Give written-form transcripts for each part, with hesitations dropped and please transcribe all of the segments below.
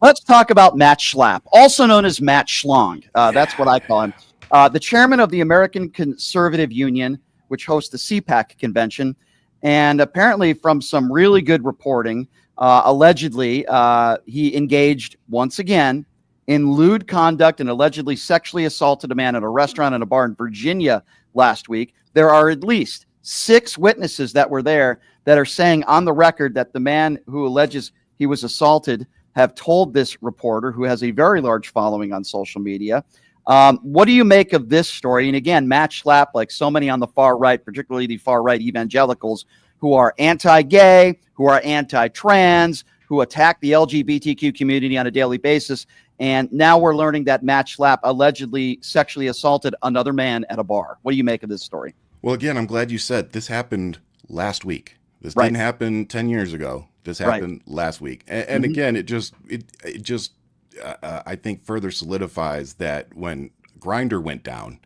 Let's talk about Matt Schlapp, also known as Matt Schlong. That's what I call him. The chairman of the American Conservative Union, which hosts the CPAC convention. And apparently from some really good reporting, allegedly, he engaged once again in lewd conduct and allegedly sexually assaulted a man at a restaurant and a bar in Virginia last week. There are at least 6 witnesses that were there that are saying on the record that the man who alleges he was assaulted have told this reporter, who has a very large following on social media. What do you make of this story? And again, Matt Schlapp, like so many on the far right, particularly the far right evangelicals, who are anti-gay, who are anti-trans, who attack the LGBTQ community on a daily basis. And now we're learning that Matt Schlapp allegedly sexually assaulted another man at a bar. What do you make of this story? Well, again, I'm glad you said this happened last week. This didn't happen 10 years ago. This happened last week. And again, it just I think further solidifies that when Grindr went down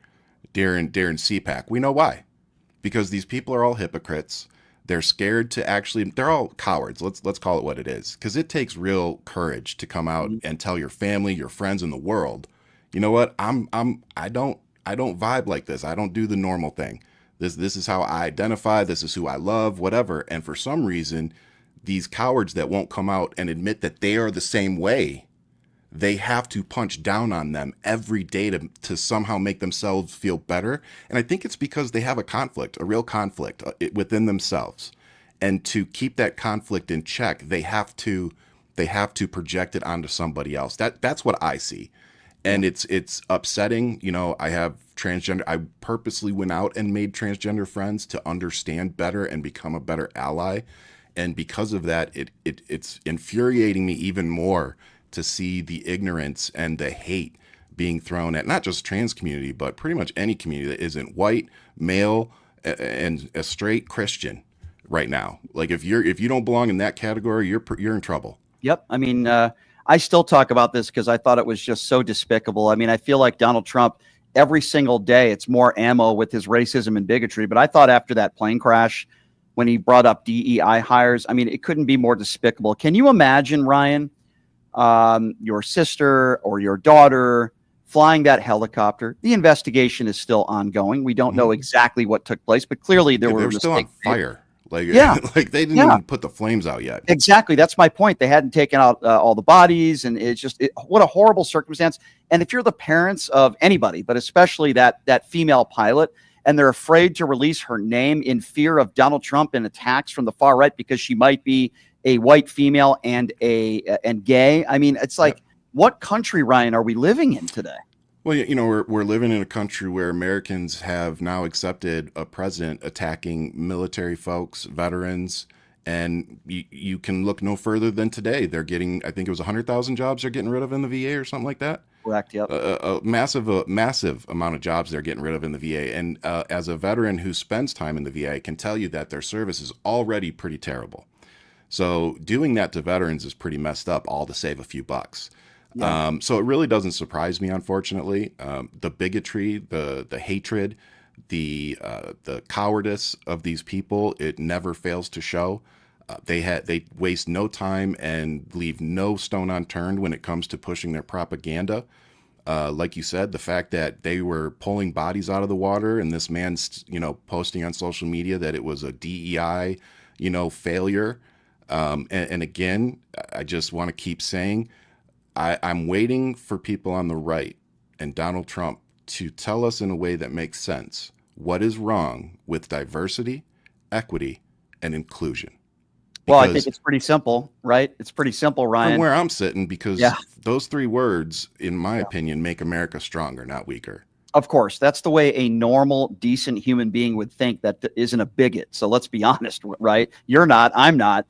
during CPAC, we know why. Because these people are all hypocrites. They're scared to actually, they're all cowards. Let's call it what it is. Because it takes real courage to come out and tell your family, your friends in the world, you know what, I don't vibe like this. I don't do the normal thing. This is how I identify. This is who I love, whatever. And for some reason, these cowards that won't come out and admit that they are the same way, they have to punch down on them every day to somehow make themselves feel better. And I think it's because they have a conflict, a real conflict within themselves. And to keep that conflict in check, they have to project it onto somebody else. That's what I see. And it's upsetting. You know, I have transgender. I purposely went out and made transgender friends to understand better and become a better ally. And because of that, it's infuriating me even more to see the ignorance and the hate being thrown at not just trans community, but pretty much any community that isn't white, male, and a straight Christian right now. Like if you don't belong in that category, you're in trouble. Yep. I mean, I still talk about this because I thought it was just so despicable. I mean, I feel like Donald Trump, every single day, it's more ammo with his racism and bigotry. But I thought after that plane crash, when he brought up DEI hires, I mean, it couldn't be more despicable. Can you imagine, Ryan, your sister or your daughter flying that helicopter? The investigation is still ongoing. We don't know exactly what took place, but clearly they were still on fire. Like, like they didn't even put the flames out yet. Exactly. That's my point. They hadn't taken out all the bodies, and it's just what a horrible circumstance. And if you're the parents of anybody, but especially that female pilot, and they're afraid to release her name in fear of Donald Trump and attacks from the far right because she might be a white female and gay. I mean, it's like, what country, Ryan, are we living in today? Well, you know, we're living in a country where Americans have now accepted a president attacking military folks, veterans, and you can look no further than today. They're getting, I think it was 100,000 jobs they're getting rid of in the VA or something like that. Correct. Yep. A massive amount of jobs they're getting rid of in the VA. And as a veteran who spends time in the VA, I can tell you that their service is already pretty terrible. So doing that to veterans is pretty messed up, all to save a few bucks. Yeah. So it really doesn't surprise me, unfortunately. The bigotry, the hatred, the cowardice of these people, it never fails to show. They waste no time and leave no stone unturned when it comes to pushing their propaganda. Like you said, the fact that they were pulling bodies out of the water, and this man's, posting on social media that it was a DEI, failure. And again, I just want to keep saying, I'm waiting for people on the right and Donald Trump to tell us in a way that makes sense what is wrong with diversity, equity, and inclusion. Well, I think it's pretty simple, right? It's pretty simple, Ryan. From where I'm sitting, because those 3 words, in my opinion, make America stronger, not weaker. Of course, that's the way a normal, decent human being would think. That isn't a bigot. So let's be honest, right? You're not, I'm not.